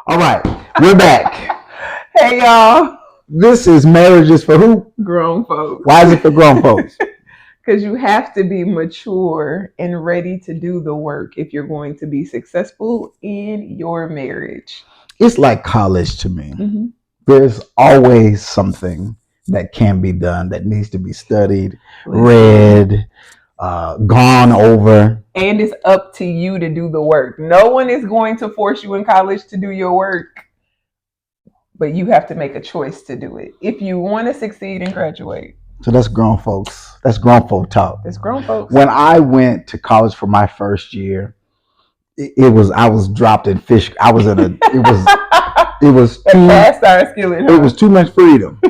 All right, we're back. Hey y'all, This is Marriages for Who? grown folks. Why is it for grown folks? Because you have to be mature and ready to do the work if you're going to be successful in your marriage. It's like college to me. Mm-hmm. There's always something that can be done that needs to be studied, read, gone over. And it's up to you to do the work. No one is going to force you in college to do your work, but you have to make a choice to do it if you want to succeed and graduate. So that's grown folks. That's grown folk talk. It's grown folks. When I went to college for my first year, I was dropped in fish. I was in a it was too much freedom.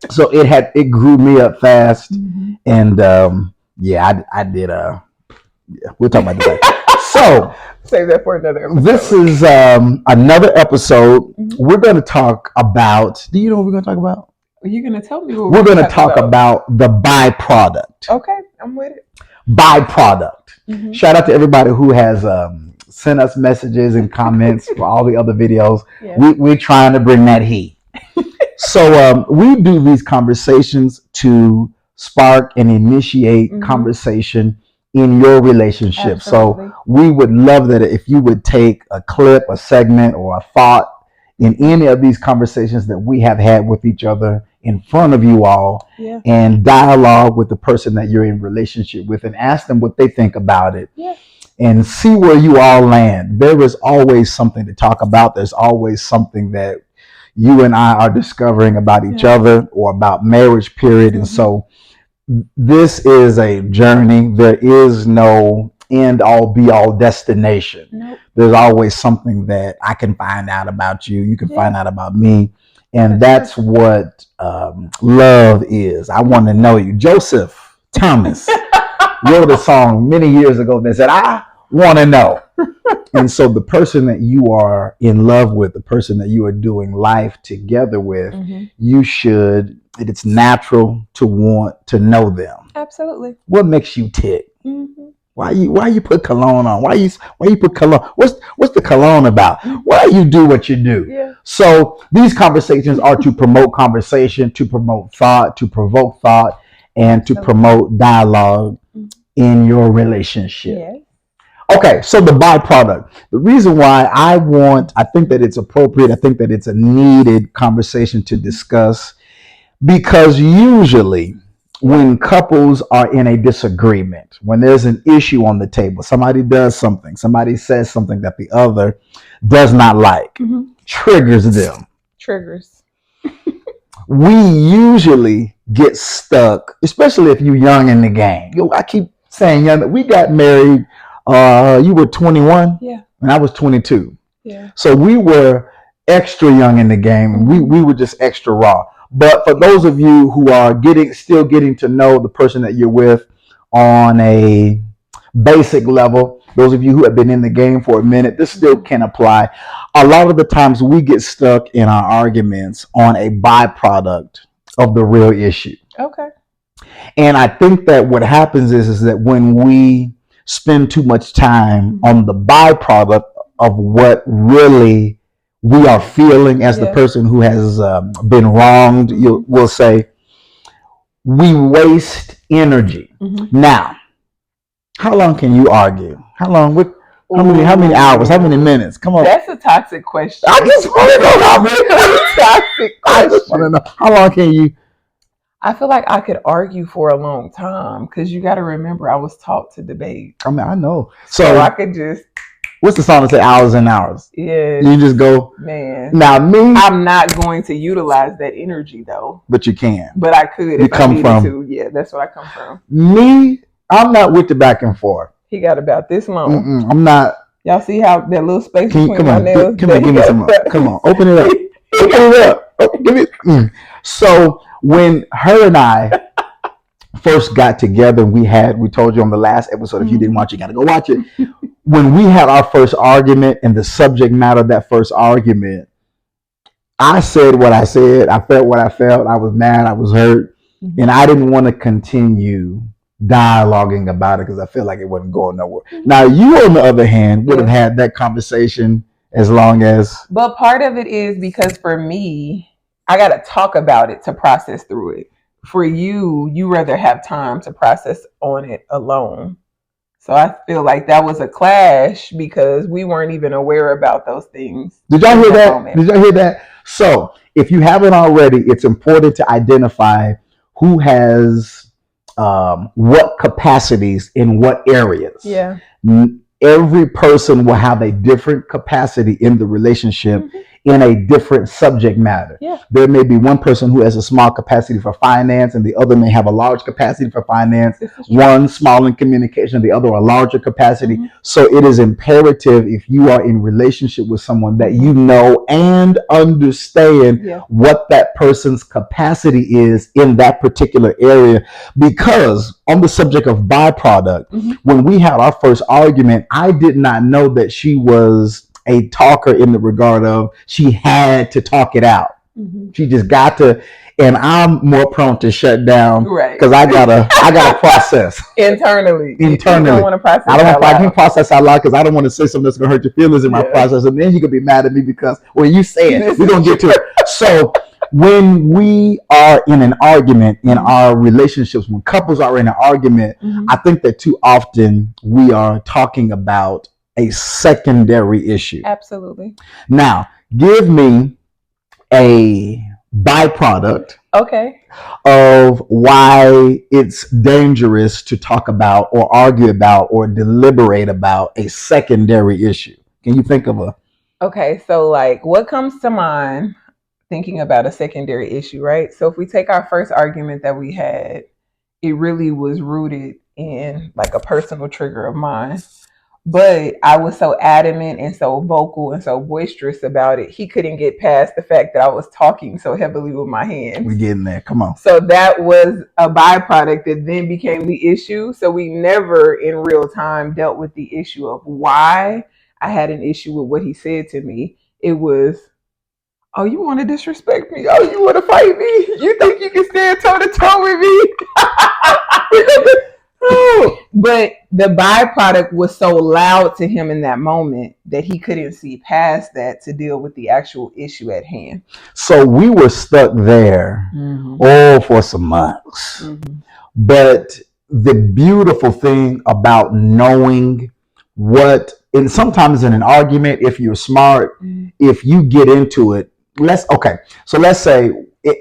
So it grew me up fast. Mm-hmm. And I did we'll talk about that. So save that for another episode. This is another episode. Mm-hmm. We're going to talk about. Do you know what we're going to talk about? Are you going to tell me what we're going to talk about? The byproduct. Okay, I'm with it. Byproduct. Mm-hmm. Shout out to everybody who has sent us messages and comments for all the other videos. Yeah. We're trying to bring that heat. So we do these conversations to spark and initiate conversation in your relationship. Absolutely. So we would love that if you would take a clip, a segment, or a thought in any of these conversations that we have had with each other in front of you all, and dialogue with the person that you're in relationship with and ask them what they think about it, and see where you all land. There is always something to talk about. There's always something that you and I are discovering about each other or about marriage, period. And so this is a journey. There is no end all be all destination. Nope. There's always something that I can find out about you. You can find out about me. And that's what love is. I want to know you. Joseph Thomas wrote a song many years ago that said, I want to know. And so the person that you are in love with, the person that you are doing life together with, it's natural to want to know them. Absolutely. What makes you tick? Mm-hmm. Why you put cologne on? Why you put cologne? What's the cologne about? Why you do what you do? Yeah. So these conversations are to promote conversation, to promote thought, to provoke thought, and to promote dialogue in your relationship. Yeah. Okay, so the byproduct. The reason why I think that it's appropriate, I think that it's a needed conversation to discuss, because usually when couples are in a disagreement, when there's an issue on the table, somebody does something, somebody says something that the other does not like, triggers them. Triggers. We usually get stuck, especially if you're young in the game. I keep saying young. We got married. You were 21, and I was 22. Yeah. So we were extra young in the game, and we were just extra raw. But for those of you who are still getting to know the person that you're with on a basic level, those of you who have been in the game for a minute, this still can apply. A lot of the times we get stuck in our arguments on a byproduct of the real issue. Okay. And I think that what happens is that when we spend too much time on the byproduct of what really we are feeling as the person who has been wronged, we'll say, we waste energy. Now, how long can you argue? How long? How many hours? How many minutes? Come on. That's a toxic question. I just want to know how many. Toxic question. I just want to know how long can you? I feel like I could argue for a long time because you got to remember I was taught to debate. I mean, I know. So I could just. What's the song that say hours and hours? Yeah. You just go. Man. Now me. I'm not going to utilize that energy though. But you can. But I could if I needed to. Yeah, that's where I come from. Me, I'm not with the back and forth. He got about this long. I'm not. Y'all see how that little space between come my on, nails? Come on, give me some more. Come on, open it up. Open it up. Give me. So when her and I first got together, we told you on the last episode, if you didn't watch it, you got to go watch it. When we had our first argument and the subject matter of that first argument, I said what I said. I felt what I felt. I was mad. I was hurt. And I didn't want to continue dialoguing about it because I feel like it wasn't going nowhere. Now, you, on the other hand, would have had that conversation As long as. But part of it is because for me, I got to talk about it to process through it. For you, you rather have time to process on it alone. So I feel like that was a clash because we weren't even aware about those things. Did y'all hear that? Did y'all hear that? So if you haven't already, it's important to identify who has what capacities in what areas. Yeah. Every person will have a different capacity in the relationship, in a different subject matter. Yeah. There may be one person who has a small capacity for finance, and the other may have a large capacity for finance. One small in communication, the other a larger capacity. So it is imperative, if you are in relationship with someone, that you know and understand what that person's capacity is in that particular area. Because on the subject of byproduct, when we had our first argument, I did not know that she was a talker in the regard of she had to talk it out. She just got to, and I'm more prone to shut down because I gotta process internally. You don't want to process. I can process out loud because I don't want to say something that's gonna hurt your feelings in my process, and then you could be mad at me because you say it. We're gonna get to it. So when we are in an argument in our relationships, when couples are in an argument, I think that too often we are talking about a secondary issue. Absolutely. Now, give me a byproduct of why it's dangerous to talk about or argue about or deliberate about a secondary issue. Can you think of a? Okay, so like what comes to mind thinking about a secondary issue, right? So if we take our first argument that we had, it really was rooted in like a personal trigger of mine. But I was so adamant and so vocal and so boisterous about it, he couldn't get past the fact that I was talking so heavily with my hands. We're getting there. Come on. So that was a byproduct that then became the issue. So we never in real time dealt with the issue of why I had an issue with what he said to me. It was, oh, you want to disrespect me? Oh, you want to fight me? You think you can stand toe to toe with me? But the byproduct was so loud to him in that moment that he couldn't see past that to deal with the actual issue at hand. So we were stuck there for some months. But the beautiful thing about knowing what, and sometimes in an argument, if you're smart, if you get into it, let's say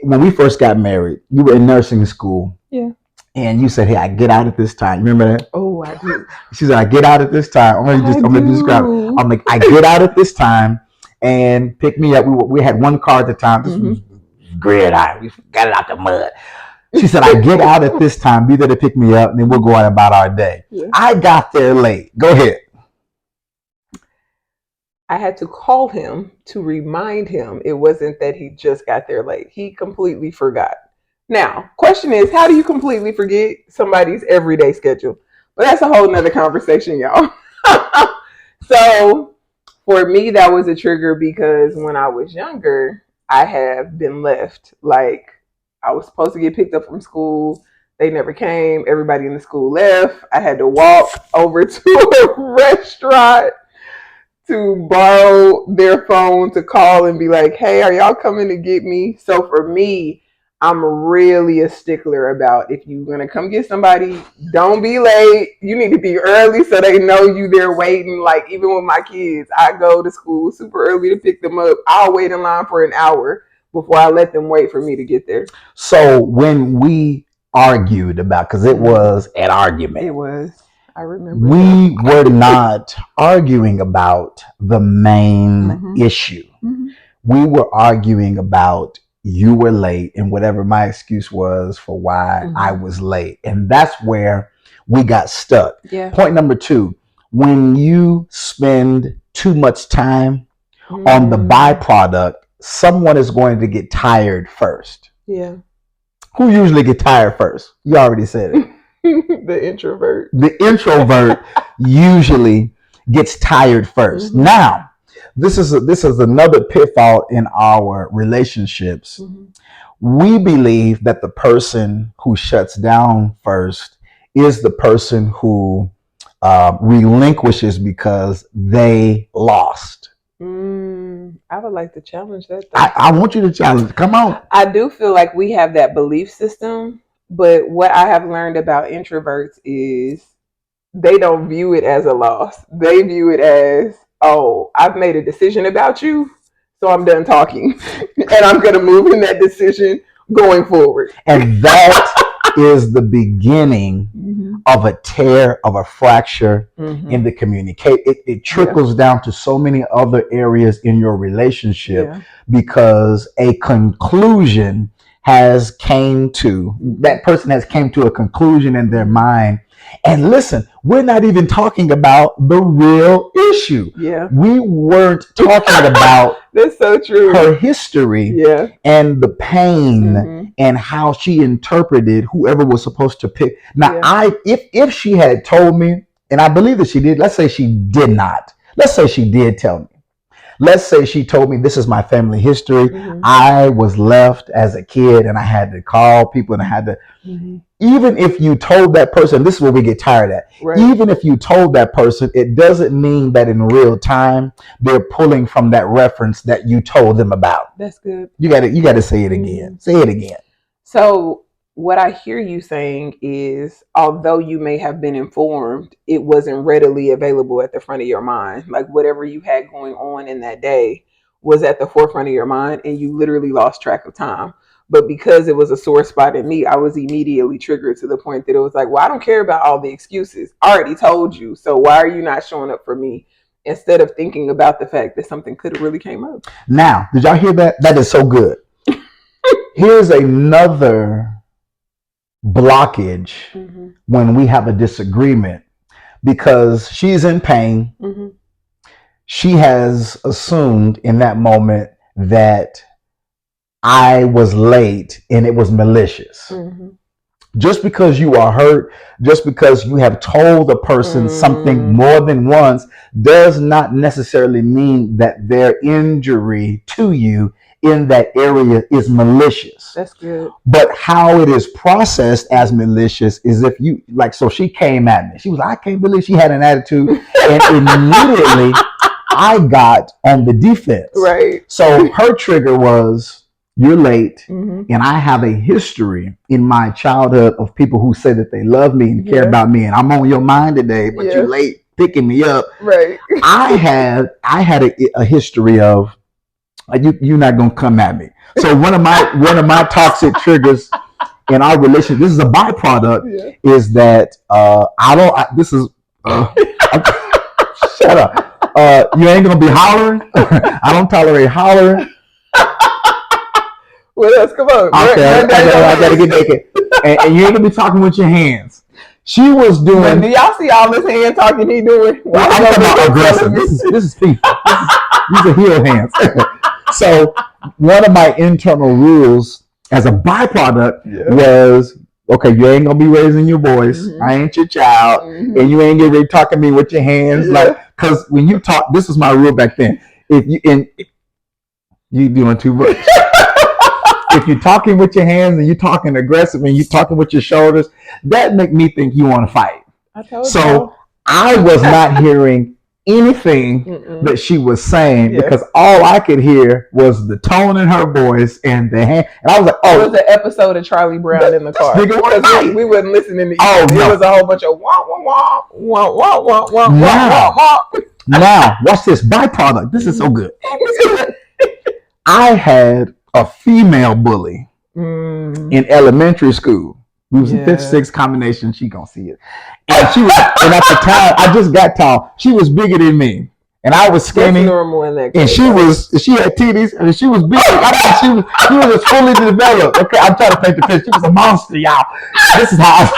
when we first got married, you were in nursing school. Yeah. And you said, "Hey, I get out at this time." Remember that? Oh, I do. She said, "I get out at this time." I'm gonna describe it. I'm like, "I get out at this time and pick me up." We had one car at the time. This was gridiron. We got it out the mud. She said, "I get out at this time. Be there to pick me up, and then we'll go on about our day." Yeah. I got there late. Go ahead. I had to call him to remind him it wasn't that he just got there late. He completely forgot. Now, question is, how do you completely forget somebody's everyday schedule? But that's a whole nother conversation, y'all. So for me, that was a trigger because when I was younger, I have been left. Like I was supposed to get picked up from school. They never came. Everybody in the school left. I had to walk over to a restaurant to borrow their phone to call and be like, "Hey, are y'all coming to get me?" So for me, I'm really a stickler about if you're going to come get somebody, don't be late. You need to be early so they know you there waiting. Like even with my kids, I go to school super early to pick them up. I'll wait in line for an hour before I let them wait for me to get there. So when we argued about, because it was an argument. It was. I remember. We were not arguing about the main issue. We were arguing about you were late and whatever my excuse was for why I was late. And that's where we got stuck. Yeah. Point number 2, when you spend too much time on the byproduct, someone is going to get tired first. Yeah. Who usually get tired first? You already said it. The introvert. The introvert usually gets tired first. Now, this is another pitfall in our relationships. We believe that the person who shuts down first is the person who relinquishes because they lost. I would like to challenge that though. I want you to challenge. Come on. I do feel like we have that belief system, but what I have learned about introverts is they don't view it as a loss. They view it as, oh, I've made a decision about you, so I'm done talking. And I'm going to move in that decision going forward. And that is the beginning of a tear, of a fracture in the communication. It trickles down to so many other areas in your relationship because a conclusion has came to, that person has came to a conclusion in their mind. And listen, we're not even talking about the real issue. Yeah. We weren't talking about that's so true. Her history and the pain and how she interpreted whoever was supposed to pick. Now, if she had told me, and I believe that she did, let's say she did not. Let's say she did tell me. Let's say she told me this is my family history. I was left as a kid and I had to call people and I had to, even if you told that person, this is what we get tired at. Right. Even if you told that person, it doesn't mean that in real time they're pulling from that reference that you told them about. That's good. You got to say it again. Say it again. So what I hear you saying is, although you may have been informed, it wasn't readily available at the front of your mind. Like whatever you had going on in that day was at the forefront of your mind and you literally lost track of time. But because it was a sore spot in me, I was immediately triggered to the point that it was like, well, I don't care about all the excuses. I already told you. So why are you not showing up for me? Instead of thinking about the fact that something could have really came up. Now, did y'all hear that? That is so good. Here's another blockage when we have a disagreement because she's in pain. She has assumed in that moment that I was late and it was malicious. Just because you are hurt, just because you have told a person something more than once does not necessarily mean that their injury to you in that area is malicious. That's good. But how it is processed as malicious is if you, like, so she came at me. She was, I can't believe she had an attitude. And immediately I got on the defense. Right. So her trigger was, you're late, and I have a history in my childhood of people who say that they love me and care about me, and I'm on your mind today, but you're late picking me up. Right. I had a history of you're not gonna come at me. So one of my toxic triggers in our relationship, this is a byproduct, is that shut up. You ain't gonna be hollering. I don't tolerate hollering. What else? Come on. Okay, I gotta get naked. And you ain't gonna be talking with your hands. She was doing. Do y'all see all this hand talking he doing? Well, I'm talking about aggressive. This is FIFA. These are heel hands. So one of my internal rules as a byproduct was, okay, you ain't gonna be raising your voice. I ain't your child, and you ain't gonna be talking to me with your hands, like, because when you talk, this is my rule back then. If you doing too much. If you're talking with your hands and you're talking aggressive and you're talking with your shoulders, that make me think you want to fight. I was not hearing anything that she was saying because all I could hear was the tone in her voice and the hand. And I was like, oh. It was an episode of Charlie Brown in the car. We wasn't listening to you. Oh, no. It was a whole bunch of wah, wah, wah, wah, wah, wah, wah, wah, wah. Now, watch this byproduct. This is so good. I had a female bully in elementary school. We was in 5th, 6th combination. She gonna see it. And she was, and at the time, I just got tall. She was bigger than me, and I was skinny. That's normal in that case. And she had titties, and she was big. I mean, she was fully developed. Okay, I'm trying to paint the picture. She was a monster, y'all. This is how.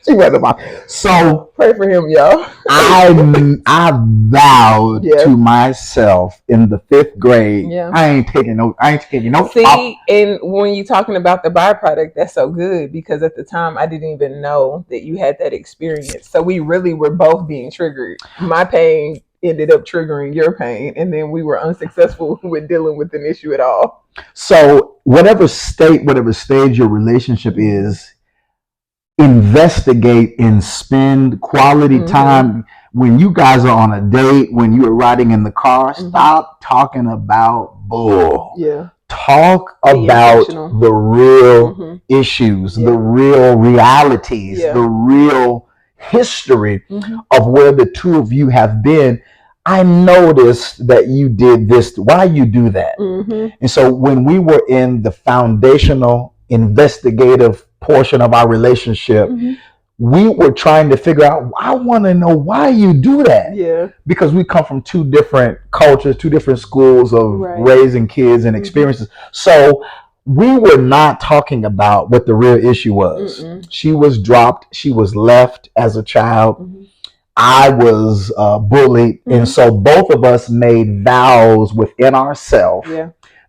She wasn't my. So pray for him, y'all. I vowed to myself in the 5th grade. I ain't taking no. See, and when you're talking about the byproduct, that's so good because at the time I didn't even know that you had that experience. So we really were both being triggered. My pain ended up triggering your pain, and then we were unsuccessful with dealing with an issue at all. So whatever stage your relationship is, investigate and spend quality time when you guys are on a date, when you are riding in the car, stop talking about bull. Yeah. Talk about the real issues, the real realities, the real history of where the two of you have been. I noticed that you did this. Why you do that? And so when we were in the foundational investigative portion of our relationship, we were trying to figure out, I want to know why you do that. Yeah. Because we come from two different cultures, two different schools of raising kids and experiences. So we were not talking about what the real issue was. She was dropped. She was left as a child. I was bullied. And so both of us made vows within ourselves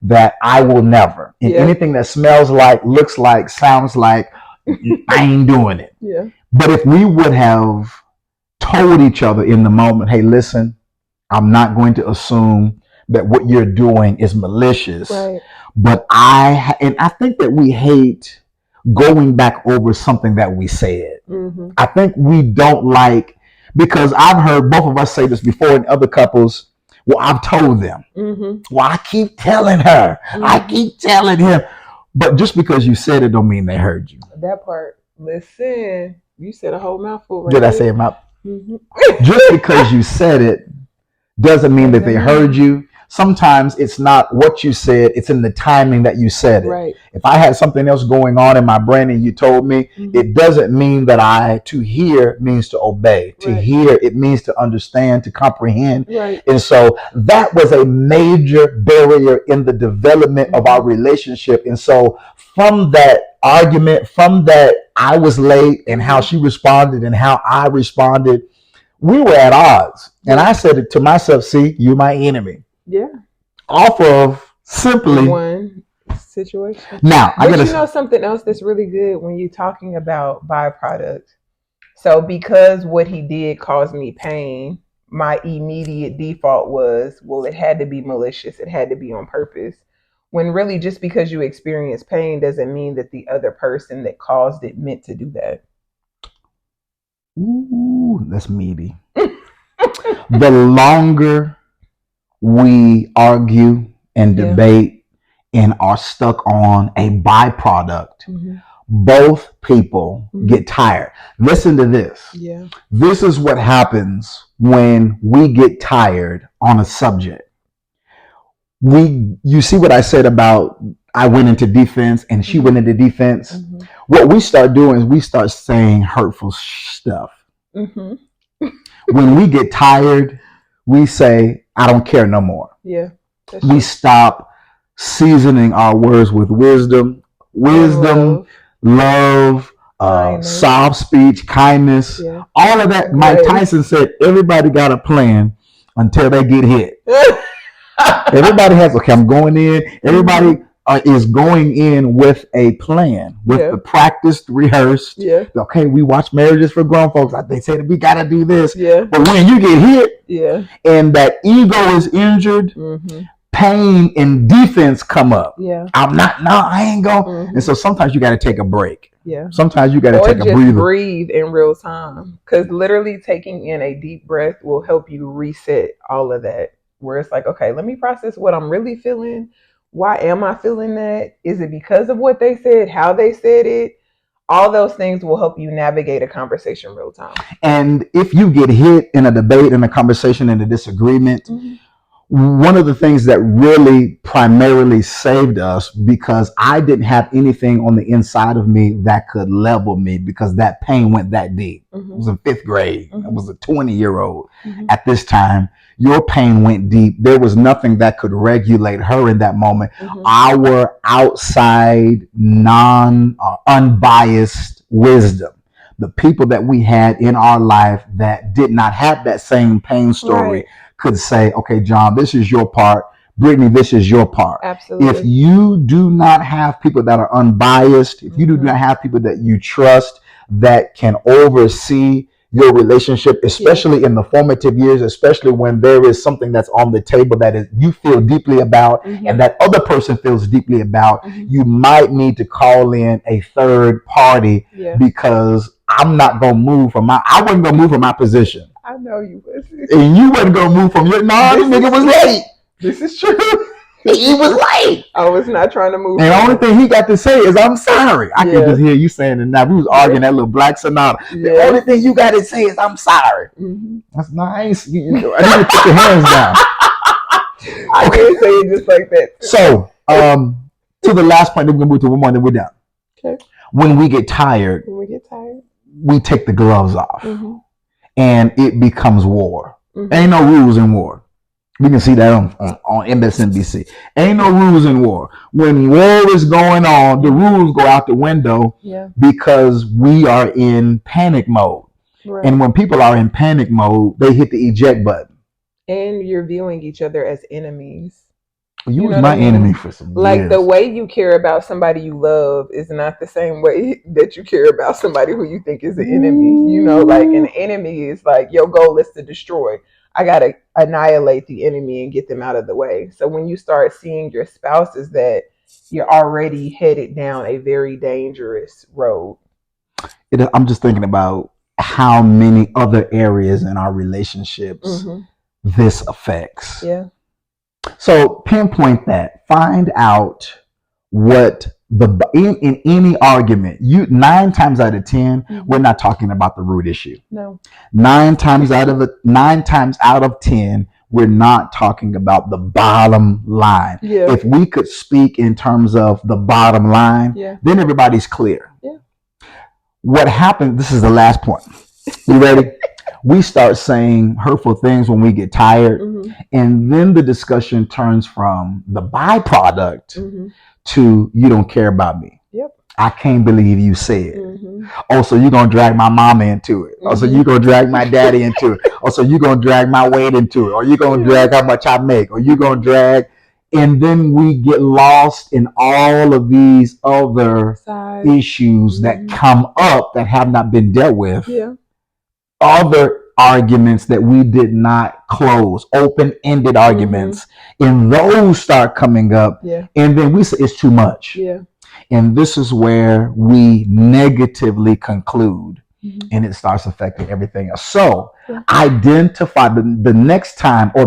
that I will never. And anything that smells like, looks like, sounds like, I ain't doing it. Yeah. But if we would have told each other in the moment, hey, listen, I'm not going to assume that what you're doing is malicious. Right. But I think that we hate going back over something that we said. I think we don't like, because I've heard both of us say this before in other couples. Well, I've told them. Well, I keep telling her. I keep telling him. But just because you said it don't mean they heard you. That part. Listen, you said a whole mouthful right Did I say a mouth? Just because you said it doesn't mean that they heard you. Sometimes it's not what you said, it's in the timing that you said it. Right. If I had something else going on in my brain and you told me, it doesn't mean that to hear means to obey. To hear, it means to understand, to comprehend. Right. And so that was a major barrier in the development of our relationship. And so from that argument, from that I was late and how she responded and how I responded, we were at odds. And I said it to myself, see, you're my enemy. Yeah. Off of simply one situation. Now, but you know something else that's really good when you're talking about byproduct. So because what he did caused me pain, my immediate default was, well, it had to be malicious. It had to be on purpose. When really just because you experience pain doesn't mean that the other person that caused it meant to do that. Ooh, that's meaty. The longer we argue and debate and are stuck on a byproduct, both people get tired. Listen to this. Yeah. This is what happens when we get tired on a subject. You see what I said about I went into defense and she went into defense. What we start doing is we start saying hurtful stuff. When we get tired, we say, I don't care no more. Yeah. We stop seasoning our words with wisdom, love, soft speech, kindness, all of that. Mike Tyson said, everybody got a plan until they get hit. Everybody has, okay, I'm going in. Everybody is going in with a plan, with the practiced, rehearsed. Okay, we watch Marriages for Grown Folks. They say that we got to do this. But when you get hit and that ego is injured, pain and defense come up. I ain't going. And so sometimes you got to take a break. Sometimes you got to take a breather. Breathe in real time. Because literally taking in a deep breath will help you reset all of that. Where it's like, okay, let me process what I'm really feeling. Why am I feeling that? Is it because of what they said, how they said it? All those things will help you navigate a conversation real time. And if you get hit in a debate, in a conversation, in a disagreement, one of the things that really primarily saved us, because I didn't have anything on the inside of me that could level me, because that pain went that deep. It was in 5th grade. I was a 20-year-old at this time. Your pain went deep. There was nothing that could regulate her in that moment. Our outside, unbiased wisdom, the people that we had in our life that did not have that same pain story could say, okay, John, this is your part. Brittany, this is your part. Absolutely. If you do not have people that are unbiased, if you do not have people that you trust, that can oversee your relationship, especially in the formative years, especially when there is something that's on the table that is you feel deeply about and that other person feels deeply about, you might need to call in a third party because I wasn't going to move from my position. I know you wasn't. And you wasn't gonna move from your this nigga was late. This is true. He was late. I was not trying to move. And the only thing he got to say is, I'm sorry. I can just hear you saying it now. We was arguing that little Black Sonata. The only thing you got to say is, I'm sorry. Mm-hmm. That's nice. I need to put your hands down. I can't say it just like that. So, to the last point, then we're going to move to one more, then we're done. Okay. When we get tired, we take the gloves off. Mm-hmm. And it becomes war. Mm-hmm. Ain't no rules in war. We can see that on MSNBC. Ain't no rules in war. When war is going on, the rules go out the window because we are in panic mode. Right. And when people are in panic mode, they hit the eject button. And you're viewing each other as enemies. You was my enemy for some years. Like, the way you care about somebody you love is not the same way that you care about somebody who you think is an enemy. You know, like, an enemy is like, your goal is to destroy. I got to annihilate the enemy and get them out of the way. So when you start seeing your spouse as that, you're already headed down a very dangerous road. I'm just thinking about how many other areas in our relationships this affects. Yeah. So pinpoint that. Find out what in any argument, 9 times out of 10, we're not talking about the root issue. No. 9 times out of 10, we're not talking about the bottom line. Yeah. If we could speak in terms of the bottom line, then everybody's clear. Yeah. What happened? This is the last point. You ready? We start saying hurtful things when we get tired, and then the discussion turns from the byproduct to, you don't care about me. Yep. I can't believe you said. Oh, so you're going to drag my mama into it. Oh, so you're going to drag my daddy into it. Oh, so you're going to drag my weight into it. Or you're going to drag how much I make. Or you're going to drag. And then we get lost in all of these other issues that come up that have not been dealt with. Yeah. Other arguments that we did not close, open-ended arguments, and those start coming up, and then we say it's too much. Yeah. And this is where we negatively conclude, and it starts affecting everything else. So identify the next time, or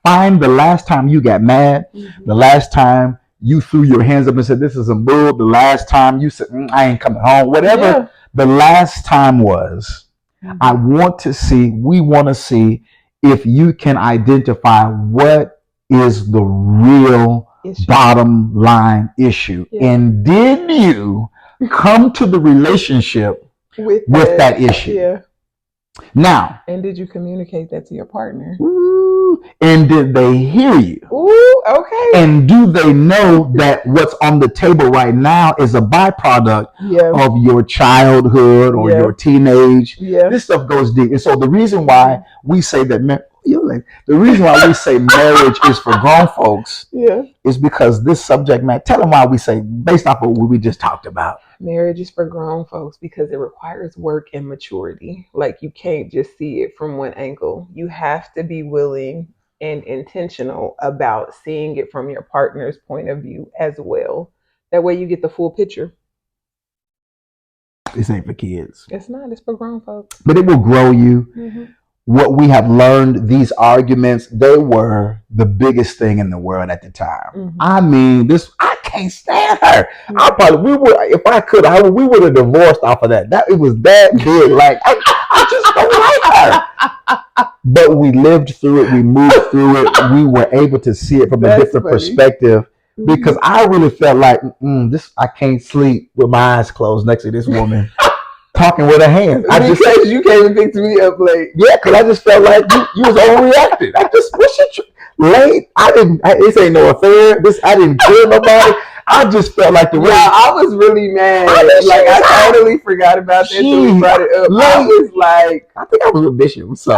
find the last time you got mad, the last time you threw your hands up and said, this is some bull, the last time you said, I ain't coming home, whatever the last time was. We want to see if you can identify what is the real bottom line issue. Yeah. And did you come to the relationship with that issue? Yeah. Now. And did you communicate that to your partner? And did they hear you? Ooh, okay. And do they know that what's on the table right now is a byproduct of your childhood or your teenage? Yeah. This stuff goes deep. And so the reason why we say that marriage is for grown folks is because this subject matter, tell them why we say, based off of what we just talked about. Marriage is for grown folks because it requires work and maturity. Like, you can't just see it from one angle. You have to be willing and intentional about seeing it from your partner's point of view as well. That way you get the full picture. This ain't for kids. It's not. It's for grown folks. But it will grow you. What we have learned, these arguments, they were the biggest thing in the world at the time. I mean, I can't stand her. We would have divorced off of that. It was that big. Like, I just don't like her. But we lived through it. We moved through it. We were able to see it from a different perspective. Because I really felt like, I can't sleep with my eyes closed next to this woman. Talking with her hands. Because you came and picked me up late. Yeah, because I just felt like you was overreacting. Late? This ain't no affair. I didn't kill nobody. I just felt like I was really mad. I totally forgot about that until we brought it up. I was like, I think I was with Bishop. So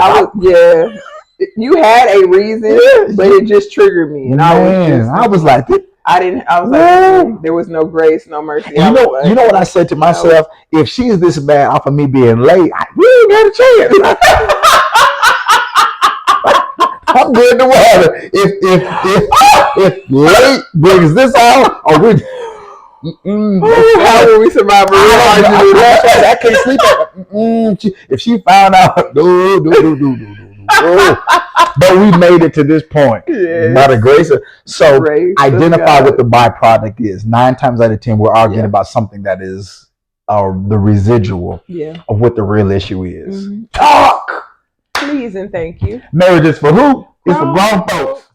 you had a reason, but it just triggered me. And I was like, there was no grace, no mercy. You know what I said to myself? If she's this bad off of me being late, we ain't got a chance. I'm good to water. If late brings this out, How will we survive a real argument? I can't sleep. If she found out, but we made it to this point by the grace of. So identify what the byproduct is. 9 times out of 10, we're arguing about something that is the residual of what the real issue is. Talk, please, and thank you. Marriage is for who? It's for grown folks.